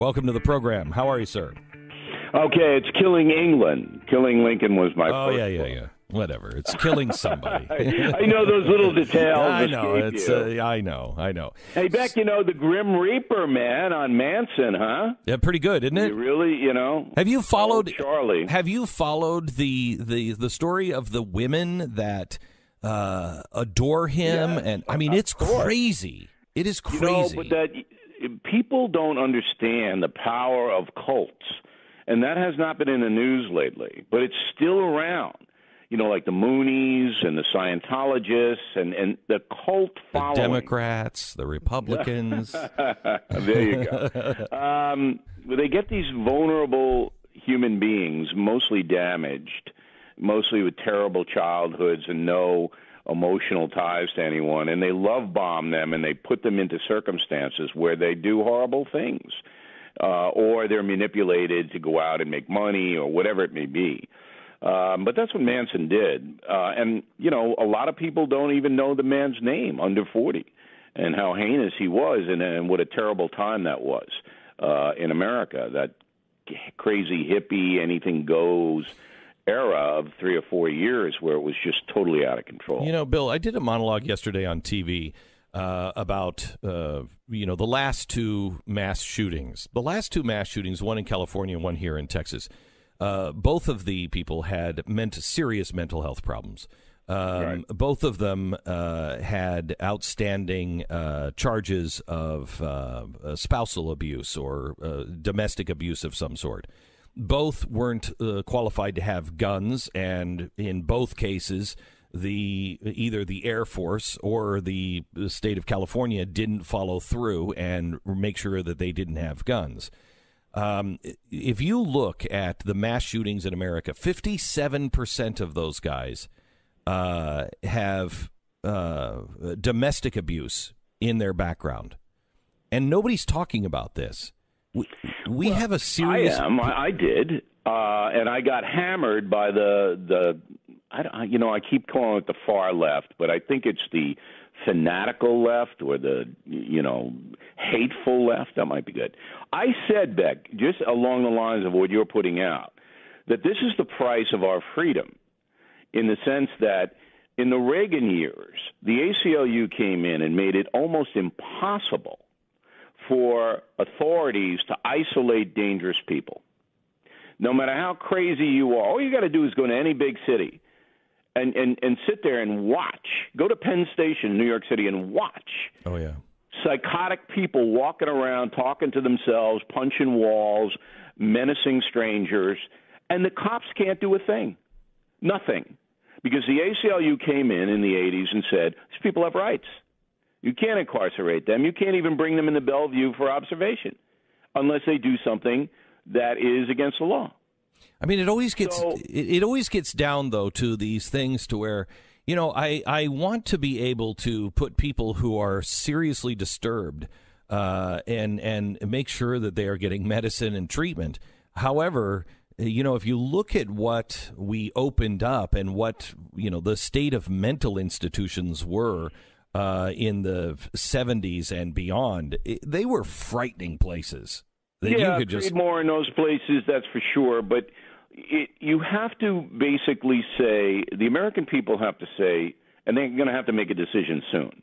Welcome to the program. How are you, sir? Okay, it's Killing England. Killing Lincoln was my Oh, first yeah. Whatever. It's killing somebody. I know those little details. I know. You. I know. Hey, Beck, the Grim Reaper, man, on Manson, huh? Yeah, pretty good, isn't it? You really, Have you followed Charlie? Have you followed the story of the women that adore him? Yes, And I mean, it's crazy. It is crazy. But that people don't understand the power of cults, and that has not been in the news lately. But it's still around. Like the Moonies and the Scientologists and the cult following. The Democrats, the Republicans. There you go. They get these vulnerable human beings, mostly damaged, mostly with terrible childhoods and no emotional ties to anyone, and they love bomb them and they put them into circumstances where they do horrible things, or they're manipulated to go out and make money or whatever it may be. But that's what Manson did. And, a lot of people don't even know the man's name under 40 and how heinous he was and what a terrible time that was in America, that crazy hippie, anything goes era of 3 or 4 years where it was just totally out of control. Bill, I did a monologue yesterday on TV about, the last two mass shootings. The last two mass shootings, one in California and one here in Texas. Both of the people had serious mental health problems. Right. Both of them had outstanding charges of spousal abuse or domestic abuse of some sort. Both weren't qualified to have guns, and in both cases, either the Air Force or the state of California didn't follow through and make sure that they didn't have guns. If you look at the mass shootings in America, 57% of those guys have domestic abuse in their background, and nobody's talking about this. We have a serious. I did, and I got hammered by I keep calling it the far left, but I think it's the fanatical left or the hateful left. That might be good. I said, Beck, just along the lines of what you're putting out, that this is the price of our freedom, in the sense that in the Reagan years, the ACLU came in and made it almost impossible for authorities to isolate dangerous people. No matter how crazy you are, all you got to do is go to any big city and sit there and watch. Go to Penn Station, New York City, and watch. Oh, yeah. Psychotic people walking around, talking to themselves, punching walls, menacing strangers, and the cops can't do a thing. Nothing. Because the ACLU came in the 80s and said, these people have rights. You can't incarcerate them. You can't even bring them into Bellevue for observation unless they do something that is against the law. I mean, it always gets down, though, to these things to where, I want to be able to put people who are seriously disturbed and make sure that they are getting medicine and treatment. However, if you look at what we opened up and what, the state of mental institutions were in the 70s and beyond, they were frightening places. You could just more in those places, that's for sure. But you have to basically say, the American people have to say, and they're going to have to make a decision soon.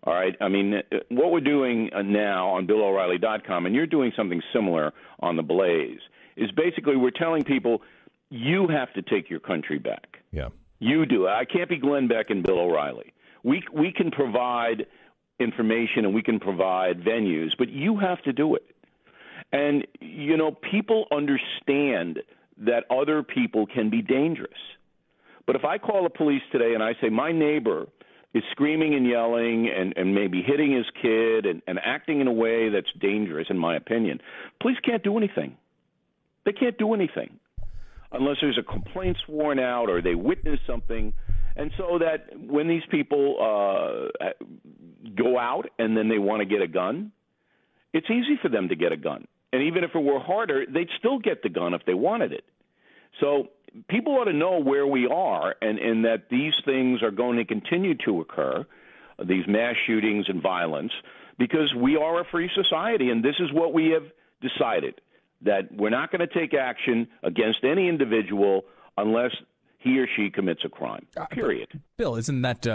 All right? I mean, what we're doing now on BillO'Reilly.com, and you're doing something similar on The Blaze, is basically we're telling people, you have to take your country back. Yeah. You do. I can't be Glenn Beck and Bill O'Reilly. We can provide information and we can provide venues, but you have to do it. And, people understand that other people can be dangerous. But if I call the police today and I say my neighbor is screaming and yelling and maybe hitting his kid and acting in a way that's dangerous, in my opinion, police can't do anything. They can't do anything unless there's a complaint sworn out or they witness something. And so that when these people go out and then they want to get a gun, it's easy for them to get a gun. And even if it were harder, they'd still get the gun if they wanted it. So people ought to know where we are and that these things are going to continue to occur, these mass shootings and violence, because we are a free society, and this is what we have decided that we're not going to take action against any individual unless he or she commits a crime, period. Bill, isn't that,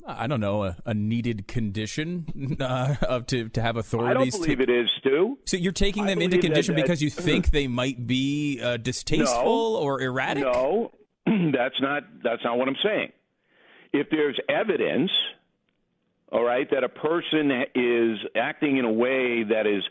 I don't know, a needed condition to have authorities? I don't believe it is, Stu. So you're taking them into condition because you think they might be distasteful or erratic? No, that's not what I'm saying. If there's evidence, all right, that a person is acting in a way that is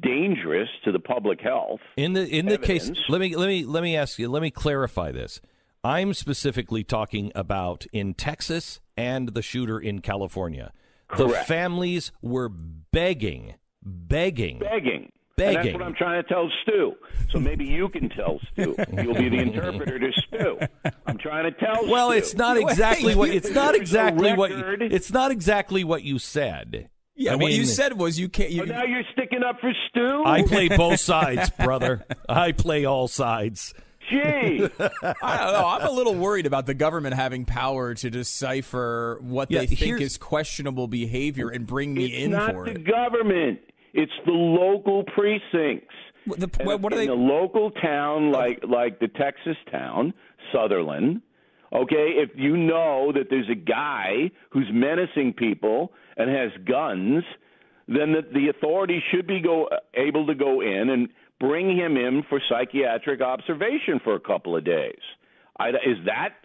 dangerous to the public health. In the case, let me ask you. Let me clarify this. I'm specifically talking about in Texas and the shooter in California. Correct. The families were begging. And that's what I'm trying to tell Stu. So maybe you can tell Stu. You'll be the interpreter to Stu. I'm trying to tell Well, Stu. it's not exactly what it's not exactly what you said. Yeah, what you said was you can't. So now you're sticking up for Stu? I play both sides, brother. I play all sides. Gee. I don't know. I'm a little worried about the government having power to decipher what they think is questionable behavior and bring me in for it. It's not the government. It's the local precincts. What are they? In a local town like the Texas town, Sutherland, okay, if you know that there's a guy who's menacing people and has guns, then the authorities should be able to go in and bring him in for psychiatric observation for a couple of days. Is that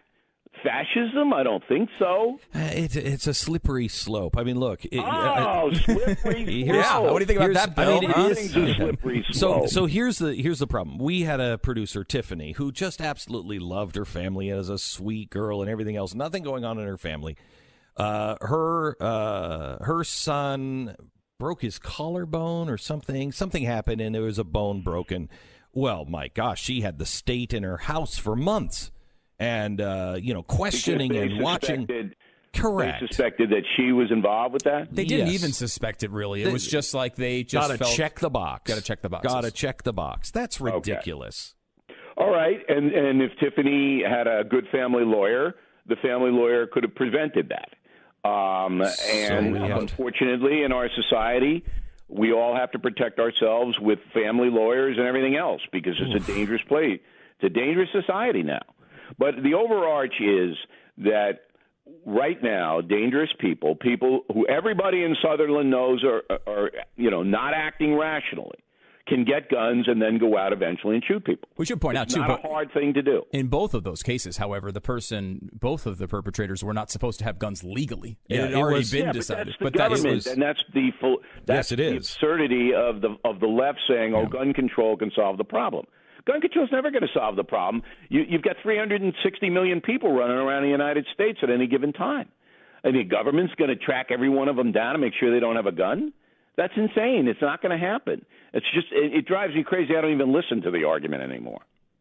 fascism? I don't think so. It's a slippery slope. I mean, look. Slippery slope. Yeah, what do you think about that, Bill? I mean, it is a slippery slope. So here's the problem. We had a producer, Tiffany, who just absolutely loved her family as a sweet girl and everything else. Nothing going on in her family. Her son broke his collarbone or something. Something happened, and there was a bone broken. Well, my gosh, she had the state in her house for months. And, questioning and watching. Correct. They suspected that she was involved with that? They didn't even suspect it, really. It was just like they just gotta check the box. Got to check the box. Got to check the box. That's ridiculous. Okay. All right. And if Tiffany had a good family lawyer, the family lawyer could have prevented that. Unfortunately, in our society, we all have to protect ourselves with family lawyers and everything else because it's a dangerous place. It's a dangerous society now. But the overarch is that right now, dangerous people who everybody in Sutherland knows are not acting rationally, can get guns and then go out eventually and shoot people. We should point out, too, not a hard thing to do. In both of those cases, however, both of the perpetrators were not supposed to have guns legally. It had already been decided. But that's the government, and that's the absurdity of the left saying, gun control can solve the problem. Gun control is never going to solve the problem. You've got 360 million people running around the United States at any given time. And the government's going to track every one of them down and make sure they don't have a gun? That's insane. It's not going to happen. It drives me crazy. I don't even listen to the argument anymore.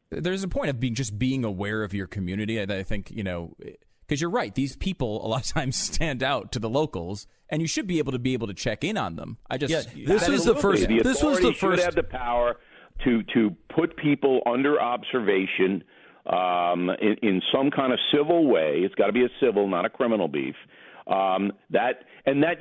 There's a point of being aware of your community. I think, because you're right. These people a lot of times stand out to the locals, and you should be able to check in on them. This was the first. Should have the power to put people under observation in some kind of civil way. It's got to be a civil, not a criminal beef. That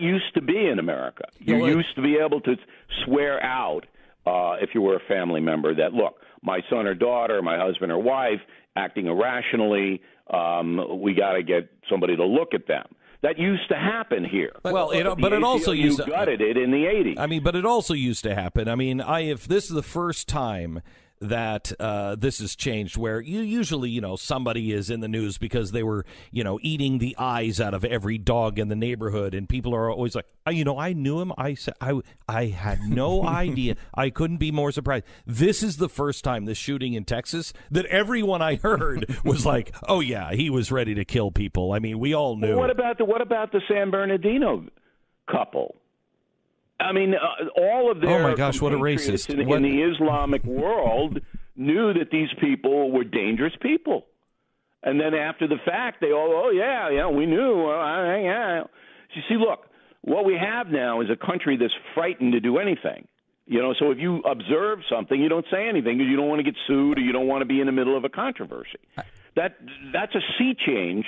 used to be in America. You used to be able to swear out if you were a family member that, look, my son or daughter, my husband or wife acting irrationally, we got to get somebody to look at them. That used to happen here. Well, it also used to gutted it in the 80s. I mean, but it also used to happen. I mean, if this is the first time that this has changed, where you usually, somebody is in the news because they were, eating the eyes out of every dog in the neighborhood, and people are always like, I knew him. I said I had no idea. I couldn't be more surprised. This is the first time, this shooting in Texas, that everyone I heard was like, oh yeah, he was ready to kill people. I mean, we all knew. Well, what about the San Bernardino couple? I mean, all of their oh my gosh, what a racist! In the Islamic world knew that these people were dangerous people, and then after the fact, they all, we knew. You see, look, what we have now is a country that's frightened to do anything. So if you observe something, you don't say anything because you don't want to get sued or you don't want to be in the middle of a controversy. That's a sea change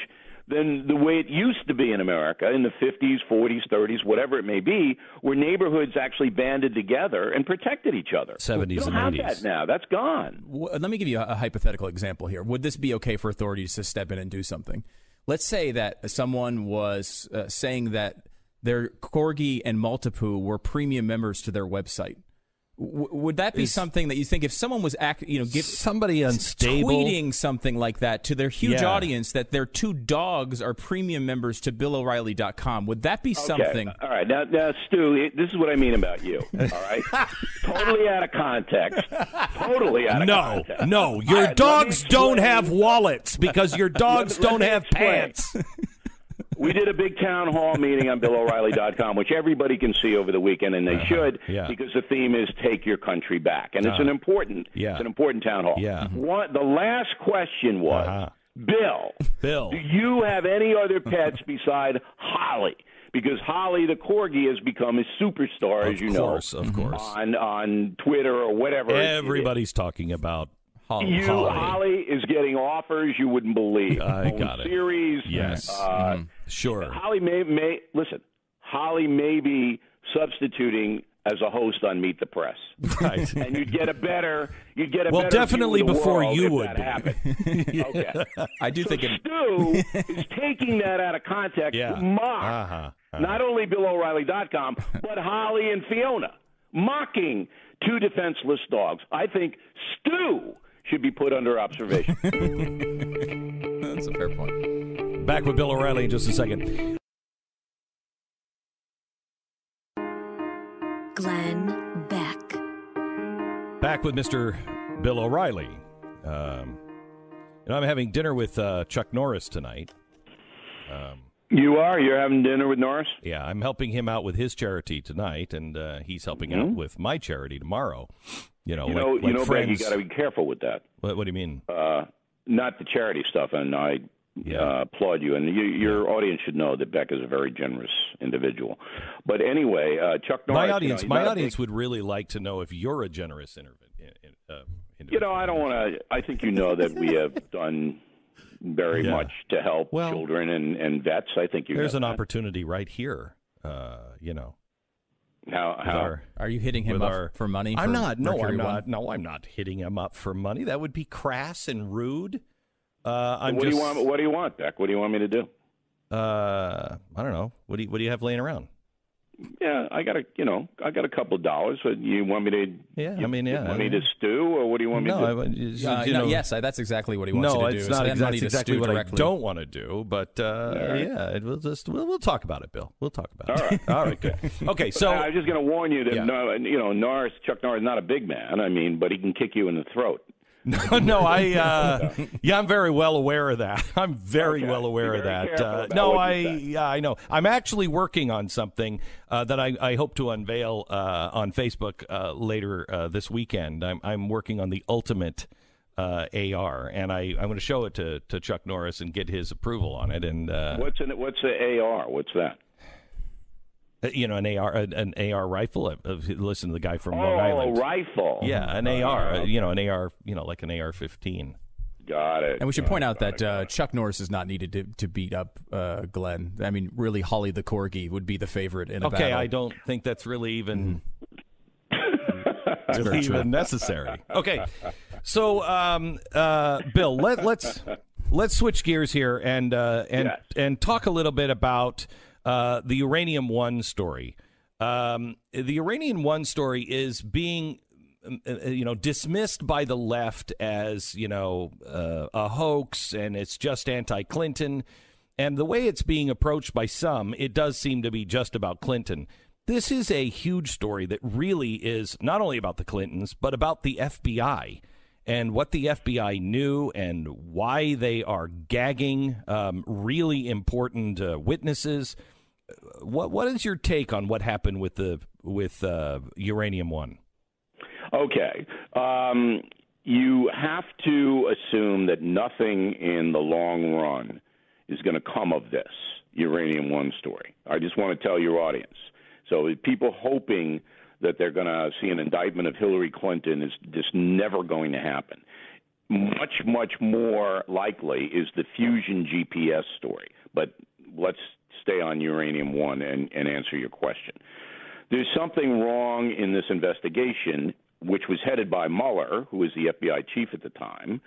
than the way it used to be in America in the 50s, 40s, 30s, whatever it may be, where neighborhoods actually banded together and protected each other. 70s you don't and have 80s. that now. That's gone. Let me give you a hypothetical example here. Would this be okay for authorities to step in and do something? Let's say that someone was saying that their Corgi and Maltipoo were premium members to their website. Would that be something that you think if someone was somebody unstable tweeting something like that to their huge audience that their two dogs are premium members to BillO'Reilly.com, would that be something? All right. Now, Stu, this is what I mean about you. All right. Totally out of context. Totally out of context. No. Your dogs don't have wallets because your dogs don't have pants. We did a big town hall meeting on BillO'Reilly.com, which everybody can see over the weekend, and they should, because the theme is "Take Your Country Back," and it's an important town hall. Yeah. The last question was, Bill, do you have any other pets beside Holly? Because Holly the Corgi has become a superstar, as you know, of course, on Twitter or whatever. Everybody's talking about. Holly is getting offers you wouldn't believe. I got it. Series, yes, sure. Holly may listen. Holly may be substituting as a host on Meet the Press, right? And you'd get a better. Well, definitely view of the before world you if would. That happened. Okay, I do think Stu is taking that out of context to mock not only BillO'Reilly.com but Holly and Fiona, mocking two defenseless dogs. I think Stu should be put under observation. That's a fair point. Back with Bill O'Reilly in just a second. Glenn Beck. Back with Mr. Bill O'Reilly. I'm having dinner with Chuck Norris tonight. You are? You're having dinner with Norris? Yeah, I'm helping him out with his charity tonight, and he's helping out with my charity tomorrow. Like Beck, friends. you got to be careful with that. What do you mean? Not the charity stuff, and I applaud you. And your audience should know that Beck is a very generous individual. But anyway, Chuck Norris. My audience would really like to know if you're a generous individual. I don't want to. I think you know that we have done very much to help children and vets. I think there's an opportunity right here. How are you hitting him up for money? I'm not. No, I'm not. No, I'm not hitting him up for money. That would be crass and rude. What do you want, Beck? What do you want me to do? I don't know. What do you have laying around? Yeah, I got a couple of dollars. So you want me to? Yeah, you want me to stew, or what do you want me to do? Yes, that's exactly what he wants you to do. No, it's not exactly what directly. I don't want to do. But we'll talk about it, Bill. We'll talk about it. All right, good. Okay, so I was just going to warn you that Chuck Norris is not a big man. But he can kick you in the throat. No, I'm very well aware of that. I'm very well aware of that. I know. I'm actually working on something that I hope to unveil on Facebook later this weekend. I'm working on the ultimate AR, and I'm going to show it to Chuck Norris and get his approval on it. And what's the AR? What's that? An AR rifle. Listen to the guy from Long Island. Oh, a rifle. Yeah, an AR. An AR. Like an AR-15. Got it. And we should point out that Chuck Norris is not needed to beat up Glenn. I mean, really, Holly the Corgi would be the favorite in a battle. Okay, I don't think that's really even even necessary. Okay, so Bill, let's switch gears here and talk a little bit about the Uranium One story. The Uranium One story is being dismissed by the left as, a hoax, and it's just anti-Clinton. And the way it's being approached by some, it does seem to be just about Clinton. This is a huge story that really is not only about the Clintons, but about the FBI and what the FBI knew and why they are gagging really important witnesses. What is your take on what happened with Uranium One? Okay. You have to assume that nothing in the long run is going to come of this Uranium One story. I just want to tell your audience. So people hoping that they're going to see an indictment of Hillary Clinton is just never going to happen. Much, much more likely is the Fusion GPS story. but let's stay on uranium one and answer your question. There's something wrong in this investigation, which was headed by Mueller, who was the FBI chief at the time,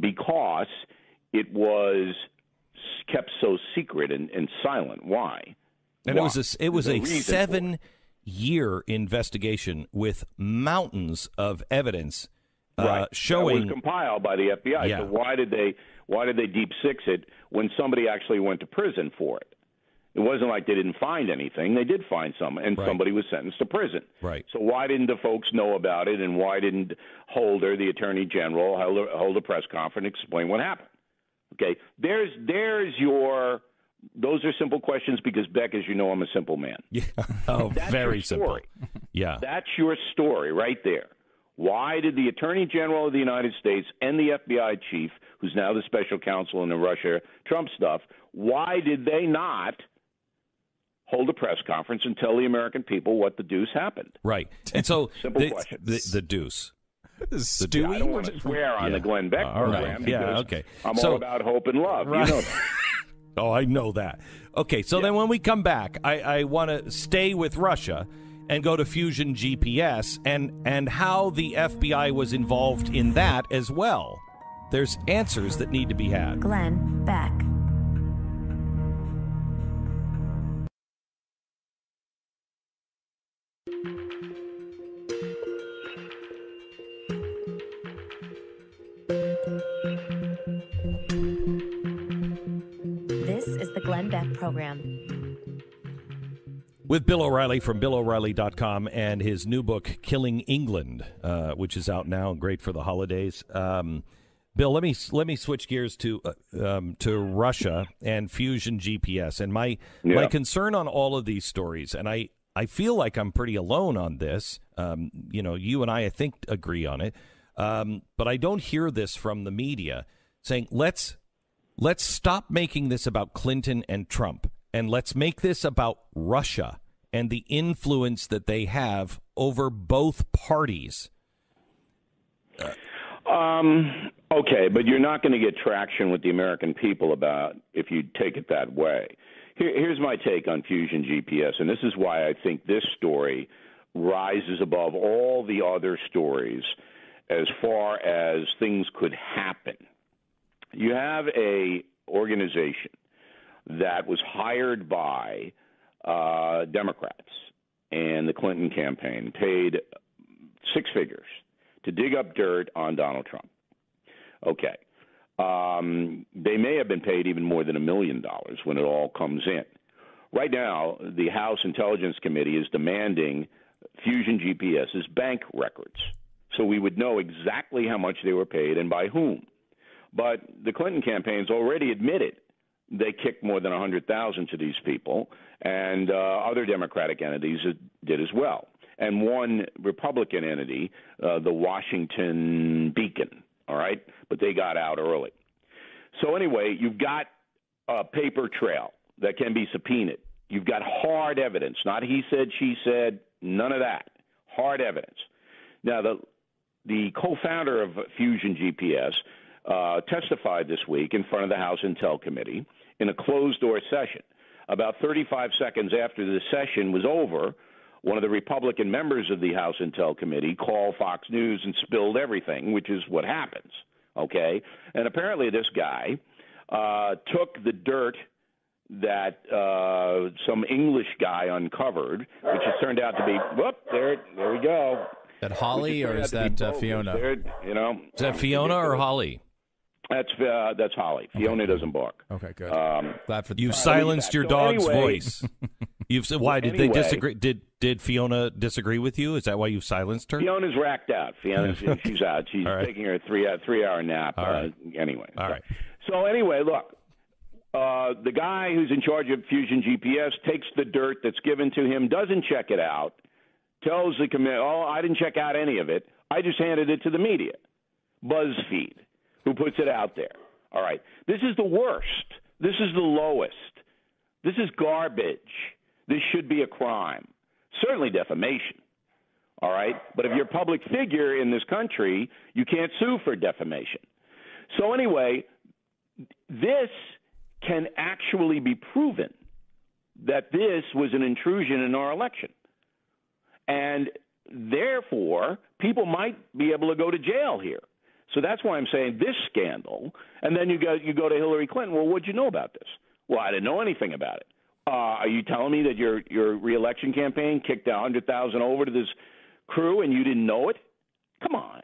because it was kept so secret and silent. Why? And Why? it was a There's a reason for it. 7-year investigation with mountains of evidence showing that was compiled by the FBI. Yeah. So why did they deep six it when somebody actually went to prison for it? It wasn't like they didn't find anything. They did find some, and somebody was sentenced to prison. Right. So why didn't the folks know about it, and why didn't Holder, the Attorney General, hold a press conference and explain what happened? Okay, there's your. Those are simple questions because, Beck, as you know, I'm a simple man. Yeah. Oh, That's very your simple. story. Yeah. That's your story right there. Why did the Attorney General of the United States and the FBI chief, who's now the special counsel in the Russia-Trump stuff, why did they not hold a press conference and tell the American people what the deuce happened? Right. And so simple question. The deuce. Stewie? I don't want to swear on the Glenn Beck program because okay. I'm all about hope and love. Right. You know that. Oh, I know that. Okay, so then when we come back, I want to stay with Russia and go to Fusion GPS and how the FBI was involved in that as well. There's answers that need to be had. Glenn Beck. This is the Glenn Beck Program. With Bill O'Reilly from BillO'Reilly.com and his new book, Killing England, which is out now and great for the holidays. Bill, let me switch gears to Russia and Fusion GPS. And my concern on all of these stories, and I feel like I'm pretty alone on this. You and I think, agree on it. But I don't hear this from the media saying, let's stop making this about Clinton and Trump, and let's make this about Russia and the influence that they have over both parties. Okay, but you're not going to get traction with the American people about if you take it that way. Here's my take on Fusion GPS, and this is why I think this story rises above all the other stories as far as things could happen. You have a organization that was hired by Democrats and the Clinton campaign, paid six figures to dig up dirt on Donald Trump. Okay. They may have been paid even more than $1 million when it all comes in. Right now, the House Intelligence Committee is demanding Fusion GPS's bank records, so we would know exactly how much they were paid and by whom. But the Clinton campaign's already admitted they kicked more than $100,000 to these people, and other Democratic entities did as well. And one Republican entity, the Washington Beacon, all right? But they got out early. So anyway, you've got a paper trail that can be subpoenaed. You've got hard evidence, not he said, she said, none of that. Hard evidence. Now, the co-founder of Fusion GPS testified this week in front of the House Intel Committee in a closed-door session. About 35 seconds after the session was over, one of the Republican members of the House Intel Committee called Fox News and spilled everything, which is what happens, okay? And apparently this guy took the dirt that some English guy uncovered, which has turned out to be, there we go. Is that Holly or is that Fiona? Is that Fiona or Holly? That's Holly. Fiona doesn't bark. Okay, good. Glad for you silenced your dog's voice. You've said why did they disagree? Did Fiona disagree with you? Is that why you silenced her? Fiona's racked out. She's out. She's taking her 3-hour nap. Anyway. All right. So anyway, look. The guy who's in charge of Fusion GPS takes the dirt that's given to him, doesn't check it out, tells the committee, I didn't check out any of it. I just handed it to the media. BuzzFeed, who puts it out there. All right. This is the worst. This is the lowest. This is garbage. This should be a crime. Certainly defamation. All right? But if you're a public figure in this country, you can't sue for defamation. So anyway, this can actually be proven that this was an intrusion in our election. And therefore, people might be able to go to jail here. So that's why I'm saying this scandal. And then you go to Hillary Clinton. Well, what'd you know about this? Well, I didn't know anything about it. Are you telling me that your reelection campaign kicked 100,000 over to this crew and you didn't know it? Come on.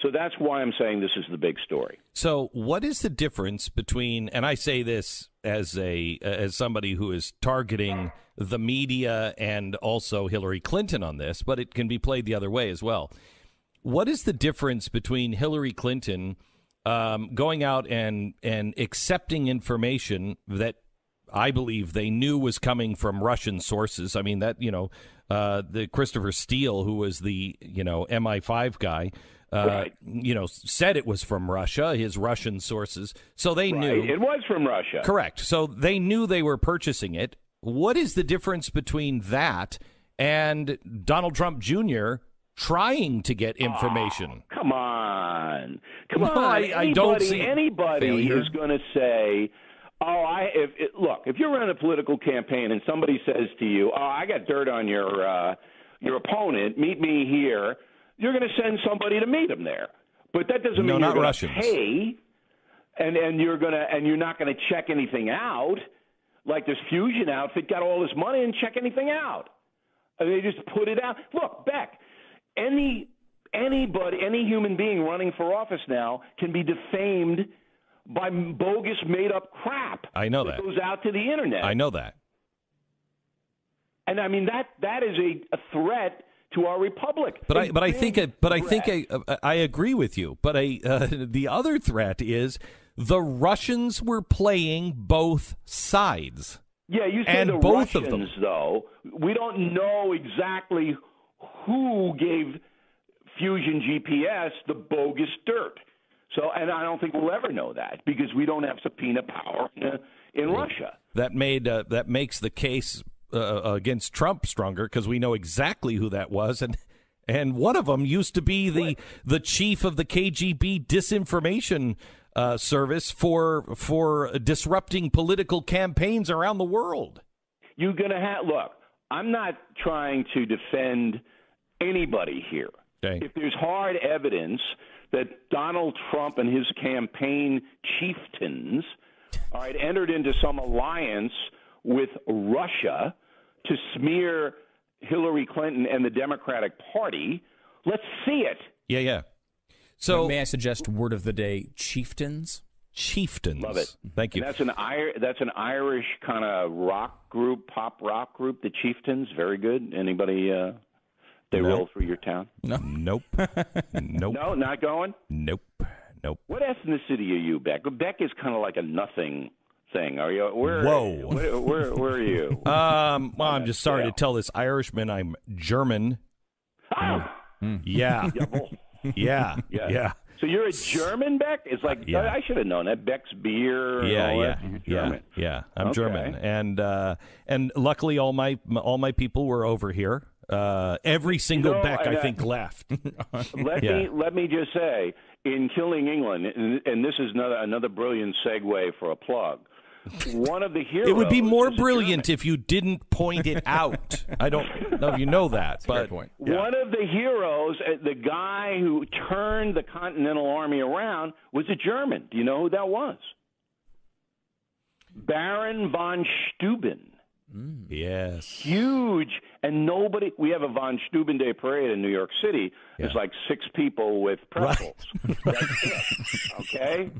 So that's why I'm saying this is the big story. So what is the difference between, and I say this as somebody who is targeting the media and also Hillary Clinton on this, but it can be played the other way as well. What is the difference between Hillary Clinton going out and accepting information that I believe they knew was coming from Russian sources? I mean, that, the Christopher Steele, who was the, MI5 guy, right. Said it was from Russia, his Russian sources. So they knew. It was from Russia. Correct. So they knew they were purchasing it. What is the difference between that and Donald Trump Jr. trying to get information? Oh, come on. Come no, on. I don't see anybody failure. is going to say, if you're running a political campaign and somebody says to you, I got dirt on your opponent, meet me here, you're going to send somebody to meet him there. But that doesn't mean you're going to pay, and you're not going to check anything out. Like this Fusion outfit got all this money and check anything out. And they just put it out. Look, Beck, anybody, any human being running for office now can be defamed by bogus, made-up crap. I know that goes out to the internet. I know that. And I mean that is a threat to our republic. But I think I agree with you. But the other threat is the Russians were playing both sides. Yeah, you say and the both Russians, of them. though. We don't know exactly who gave Fusion GPS the bogus dirt. So, and I don't think we'll ever know that because we don't have subpoena power in Russia. That makes the case against Trump stronger because we know exactly who that was, and one of them used to be the chief of the KGB disinformation service for disrupting political campaigns around the world. You're gonna look. I'm not trying to defend anybody here. Okay. If there's hard evidence that Donald Trump and his campaign chieftains, entered into some alliance with Russia to smear Hillary Clinton and the Democratic Party, let's see it. Yeah. So may I suggest word of the day: chieftains? Chieftains. Love it. Thank you. And that's an Irish kind of rock group, pop rock group. The Chieftains, very good. Anybody? They roll through your town? No. Nope. No, not going. Nope. What ethnicity are you, Beck? Beck is kind of like a nothing thing. Are you? Where are you? Well, I'm just sorry to tell this Irishman I'm German. Oh. Yeah. Yeah. So you're a German, Beck? It's like I should have known that. Beck's beer. German. Yeah. I'm German, and luckily all my people were over here. Every single Beck I think left. Let me just say, in Killing England, and this is another brilliant segue for a plug. One of the heroes. It would be more brilliant if you didn't point it out. I don't know if you know that, but point. One of the heroes, the guy who turned the Continental Army around, was a German. Do you know who that was? Baron von Steuben. Yes. Huge. And we have a von Steuben Day parade in New York City. There's like 6 people with pretzels. Right. That's it. Okay?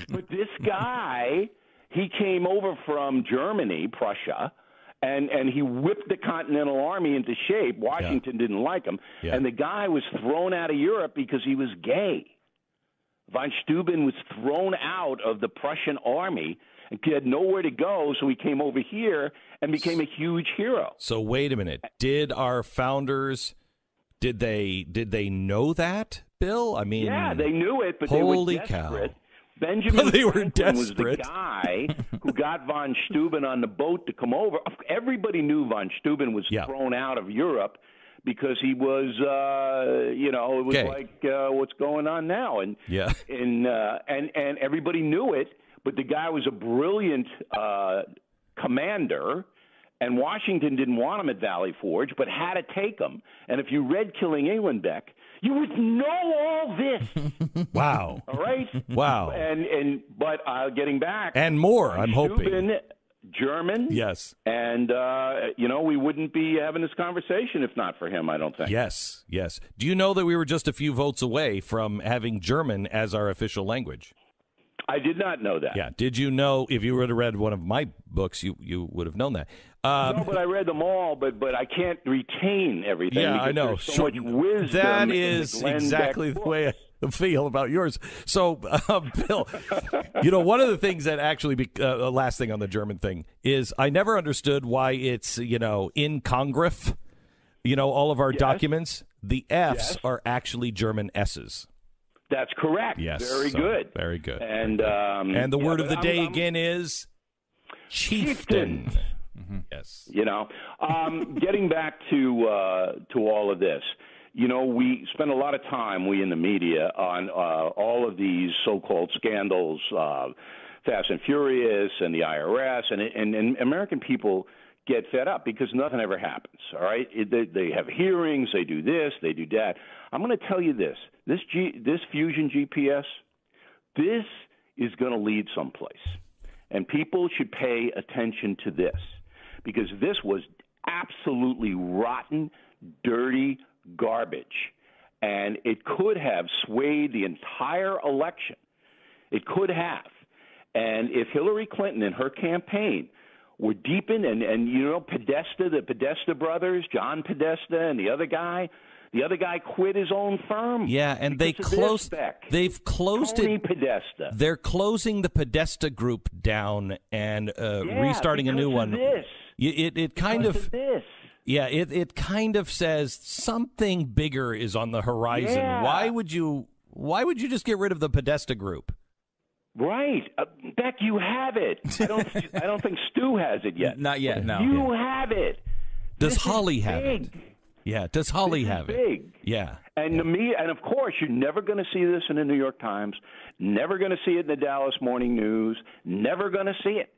But this guy, he came over from Germany, Prussia, and he whipped the Continental Army into shape. Washington didn't like him. Yeah. And the guy was thrown out of Europe because he was gay. Von Steuben was thrown out of the Prussian army. He had nowhere to go, so he came over here and became a huge hero. So wait a minute. Did our founders did they know that, Bill? I mean, yeah, they knew it, but holy they were desperate. Cow. Benjamin they were Franklin was desperate. the guy who got von Steuben on the boat to come over. Everybody knew von Steuben was thrown out of Europe because he was, it was like what's going on now, and everybody knew it. but the guy was a brilliant commander, and Washington didn't want him at Valley Forge, but had to take him. And if you read Killing England, Beck, you would know all this. Wow. All right? Wow. But getting back. And more, I'm hoping. Steuben, German. Yes. And, we wouldn't be having this conversation if not for him, I don't think. Yes, yes. Do you know that we were just a few votes away from having German as our official language? I did not know that. Yeah. Did you know, if you would have read one of my books, you would have known that. No, but I read them all, but I can't retain everything. Yeah, I know. There's so much wisdom. That is exactly the way I feel about yours. So, Bill, one of the things that actually, last thing on the German thing, is I never understood why it's, in Congress, all of our documents, the F's are actually German S's. That's correct. Yes. Very good. Very good. And the word of the day again is chieftain. Mm-hmm. Yes. Getting back to all of this, we spend a lot of time, we in the media, on all of these so-called scandals, Fast and Furious and the IRS, and American people get fed up because nothing ever happens, all right? They have hearings, they do this, they do that. I'm going to tell you this Fusion GPS, this is going to lead someplace. And people should pay attention to this because this was absolutely rotten, dirty garbage. And it could have swayed the entire election. It could have. And if Hillary Clinton and her campaign were deepened and Podesta, the Podesta brothers, John Podesta and the other guy quit his own firm. Yeah, and they've closed Tony it. Podesta. They're closing the Podesta group down and restarting a new one. This. It kind of this. Yeah, it kind of says something bigger is on the horizon. Yeah. Why would you just get rid of the Podesta group? Right, Beck, you have it. I don't think Stu has it yet. Not yet. No. You have it. Does This Holly is have it? big. Yeah. Does Holly This is have big. it? Yeah. And and of course, you're never going to see this in the New York Times. Never going to see it in the Dallas Morning News. Never going to see it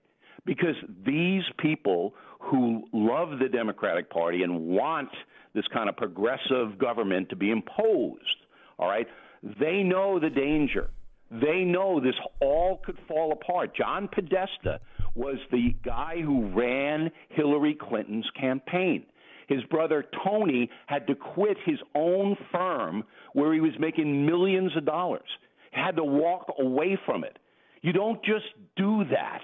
because these people who love the Democratic Party and want this kind of progressive government to be imposed, all right, they know the danger. They know this all could fall apart. John Podesta was the guy who ran Hillary Clinton's campaign. His brother Tony had to quit his own firm where he was making millions of dollars. He had to walk away from it. You don't just do that,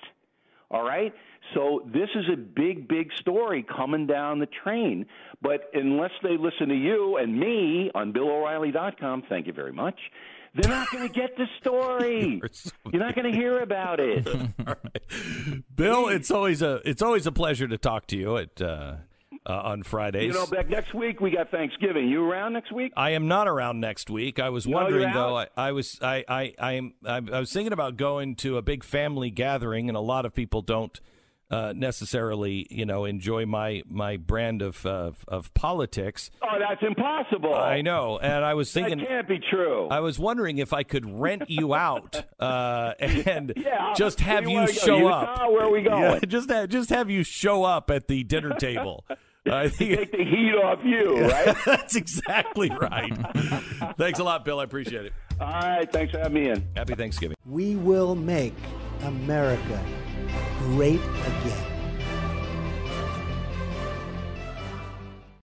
all right? So this is a big, big story coming down the train. But unless they listen to you and me on BillO'Reilly.com, thank you very much, they're not going to get the story. You're not going to hear about it. All right. Bill, it's always a pleasure to talk to you on Fridays. Beck, next week we got Thanksgiving. You around next week? I am not around next week. I was wondering though. I was thinking about going to a big family gathering, and a lot of people don't necessarily, enjoy my brand of politics. Oh, that's impossible. I know, and I was thinking that can't be true. I was wondering if I could rent you out and just have you show show up. Where are we going? Yeah, just have you show up at the dinner table. I think take the heat off you, right? That's exactly right. Thanks a lot, Bill. I appreciate it. All right, thanks for having me in. Happy Thanksgiving. We will make America great again.